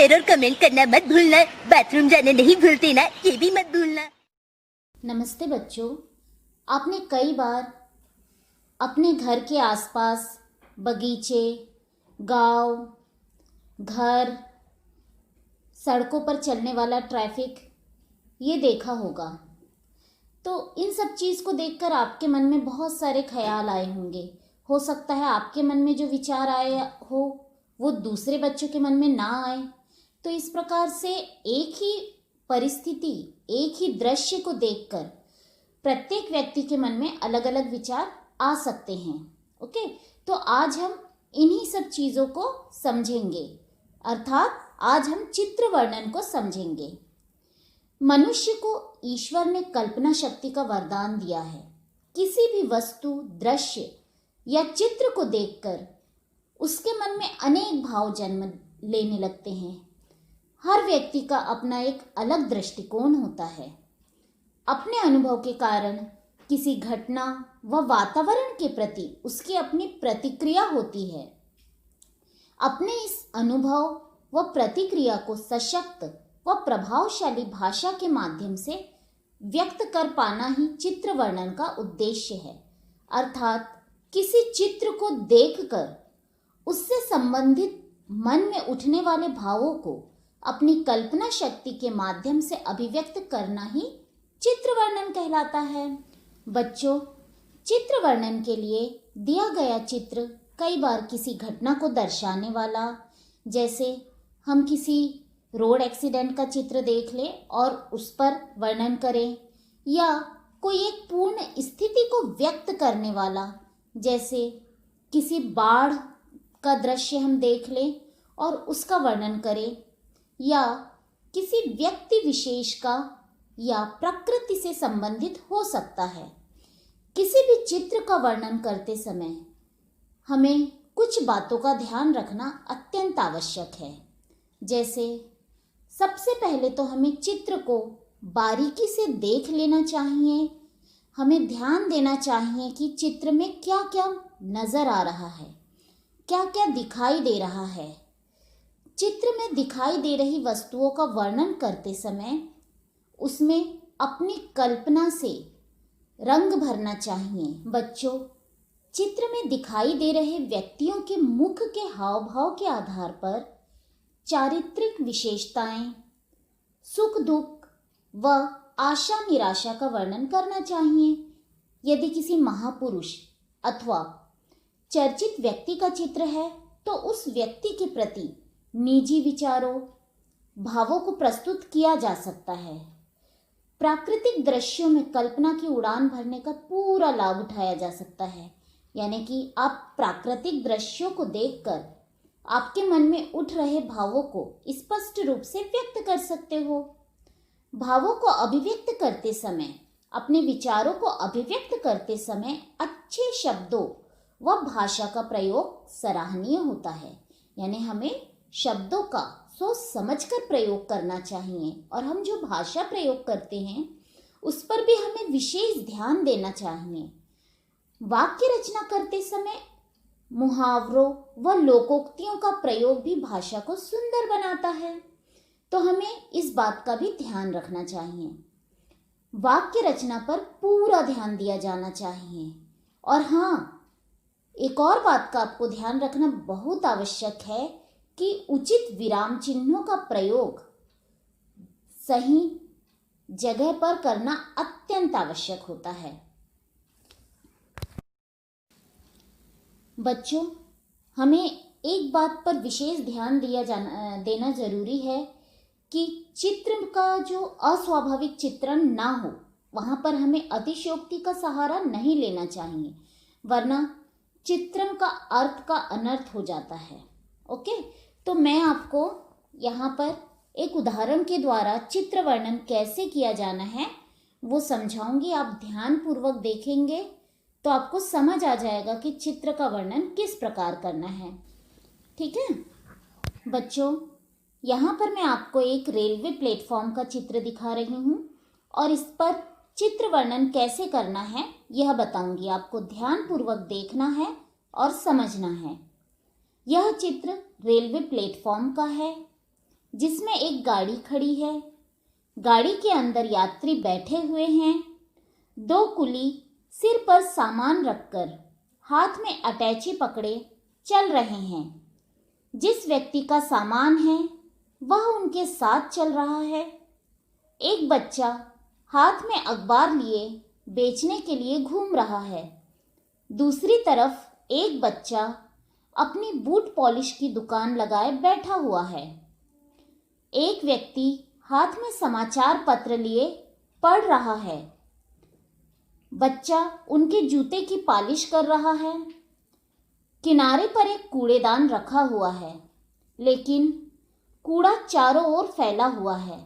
Share और comment करना मत भूलना। बाथरूम जाने नहीं भूलते ना, ये भी मत भूलना। नमस्ते बच्चों, आपने कई बार अपने घर के आसपास बगीचे, गांव, घर, सड़कों पर चलने वाला ट्रैफिक ये देखा होगा। तो इन सब चीज़ को देखकर आपके मन में बहुत सारे ख्याल आए होंगे। हो सकता है आपके मन में जो विचार आए हो वो दूसरे बच्चों के मन में ना आए। तो इस प्रकार से एक ही परिस्थिति, एक ही दृश्य को देखकर प्रत्येक व्यक्ति के मन में अलग अलग विचार आ सकते हैं। ओके, तो आज हम इन्हीं सब चीज़ों को समझेंगे, अर्थात आज हम चित्र वर्णन को समझेंगे। मनुष्य को ईश्वर ने कल्पना शक्ति का वरदान दिया है। किसी भी वस्तु, दृश्य या चित्र को देखकर उसके मन में अनेक भाव जन्म लेने लगते हैं। हर व्यक्ति का अपना एक अलग दृष्टिकोण होता है। अपने अनुभव के कारण किसी घटना व वातावरण के प्रति उसकी अपनी प्रतिक्रिया होती है। अपने इस अनुभव व प्रतिक्रिया को सशक्त व प्रभावशाली भाषा के माध्यम से व्यक्त कर पाना ही चित्र वर्णन का उद्देश्य है। अर्थात किसी चित्र को देखकर उससे संबंधित मन में उठने वाले भावों को अपनी कल्पना शक्ति के माध्यम से अभिव्यक्त करना ही चित्र वर्णन कहलाता है। बच्चों, चित्र वर्णन के लिए दिया गया चित्र कई बार किसी घटना को दर्शाने वाला, जैसे हम किसी रोड एक्सीडेंट का चित्र देख लें और उस पर वर्णन करें, या कोई एक पूर्ण स्थिति को व्यक्त करने वाला, जैसे किसी बाढ़ का दृश्य हम देख लें और उसका वर्णन करें, या किसी व्यक्ति विशेष का या प्रकृति से संबंधित हो सकता है। किसी भी चित्र का वर्णन करते समय हमें कुछ बातों का ध्यान रखना अत्यंत आवश्यक है। जैसे सबसे पहले तो हमें चित्र को बारीकी से देख लेना चाहिए। हमें ध्यान देना चाहिए कि चित्र में क्या क्या नज़र आ रहा है, क्या क्या दिखाई दे रहा है। चित्र में दिखाई दे रही वस्तुओं का वर्णन करते समय उसमें अपनी कल्पना से रंग भरना चाहिए। बच्चों, चित्र में दिखाई दे रहे व्यक्तियों के मुख के हाव भाव के आधार पर चारित्रिक विशेषताएं, सुख दुख व आशा निराशा का वर्णन करना चाहिए। यदि किसी महापुरुष अथवा चर्चित व्यक्ति का चित्र है तो उस व्यक्ति के प्रति निजी विचारों, भावों को प्रस्तुत किया जा सकता है। प्राकृतिक दृश्यों में कल्पना की उड़ान भरने का पूरा लाभ उठाया जा सकता है। यानी कि आप प्राकृतिक दृश्यों को देखकर आपके मन में उठ रहे भावों को स्पष्ट रूप से व्यक्त कर सकते हो। भावों को अभिव्यक्त करते समय, अपने विचारों को अभिव्यक्त करते समय अच्छे शब्दों व भाषा का प्रयोग सराहनीय होता है। यानी हमें शब्दों का सोच समझकर प्रयोग करना चाहिए, और हम जो भाषा प्रयोग करते हैं उस पर भी हमें विशेष ध्यान देना चाहिए। वाक्य रचना करते समय मुहावरों व लोकोक्तियों का प्रयोग भी भाषा को सुंदर बनाता है, तो हमें इस बात का भी ध्यान रखना चाहिए। वाक्य रचना पर पूरा ध्यान दिया जाना चाहिए। और हाँ, एक और बात का आपको ध्यान रखना बहुत आवश्यक है कि उचित विराम चिन्हों का प्रयोग सही जगह पर करना अत्यंत आवश्यक होता है। बच्चों, हमें एक बात पर विशेष ध्यान देना जरूरी है कि चित्र का जो अस्वाभाविक चित्रण ना हो, वहाँ पर हमें अतिशयोक्ति का सहारा नहीं लेना चाहिए, वरना चित्रण का अर्थ का अनर्थ हो जाता है। ओके, तो मैं आपको यहाँ पर एक उदाहरण के द्वारा चित्र वर्णन कैसे किया जाना है वो समझाऊंगी। आप ध्यानपूर्वक देखेंगे तो आपको समझ आ जाएगा कि चित्र का वर्णन किस प्रकार करना है। ठीक है बच्चों, यहाँ पर मैं आपको एक रेलवे प्लेटफॉर्म का चित्र दिखा रही हूँ और इस पर चित्र वर्णन कैसे करना है यह बताऊंगी। आपको ध्यानपूर्वक देखना है और समझना है। यह चित्र रेलवे प्लेटफॉर्म का है। जिसमें एक गाड़ी खड़ी है। गाड़ी के अंदर यात्री बैठे हुए हैं। दो कुली सिर पर सामान रखकर हाथ में अटैची पकड़े चल रहे हैं। जिस व्यक्ति का सामान है वह उनके साथ चल रहा है। एक बच्चा हाथ में अखबार लिए बेचने के लिए घूम रहा है। दूसरी तरफ एक बच्चा अपनी बूट पॉलिश की दुकान लगाए बैठा हुआ है। एक व्यक्ति हाथ में समाचार पत्र लिए पढ़ रहा है। बच्चा उनके जूते की पॉलिश कर रहा है। किनारे पर एक कूड़ेदान रखा हुआ है, लेकिन कूड़ा चारों ओर फैला हुआ है।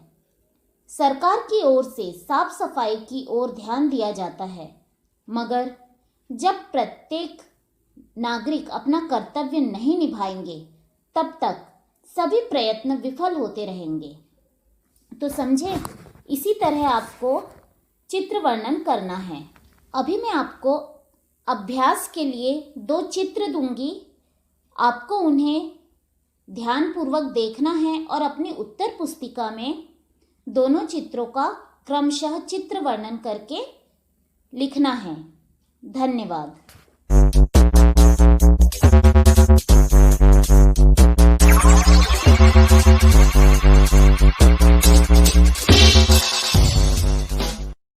सरकार की ओर से साफ सफाई की ओर ध्यान दिया जाता है, मगर जब प्रत्येक नागरिक अपना कर्तव्य नहीं निभाएंगे तब तक सभी प्रयत्न विफल होते रहेंगे। तो समझे, इसी तरह आपको चित्र वर्णन करना है। अभी मैं आपको अभ्यास के लिए 2 चित्र दूंगी। आपको उन्हें ध्यानपूर्वक देखना है और अपनी उत्तर पुस्तिका में दोनों चित्रों का क्रमशः चित्र वर्णन करके लिखना है। धन्यवाद।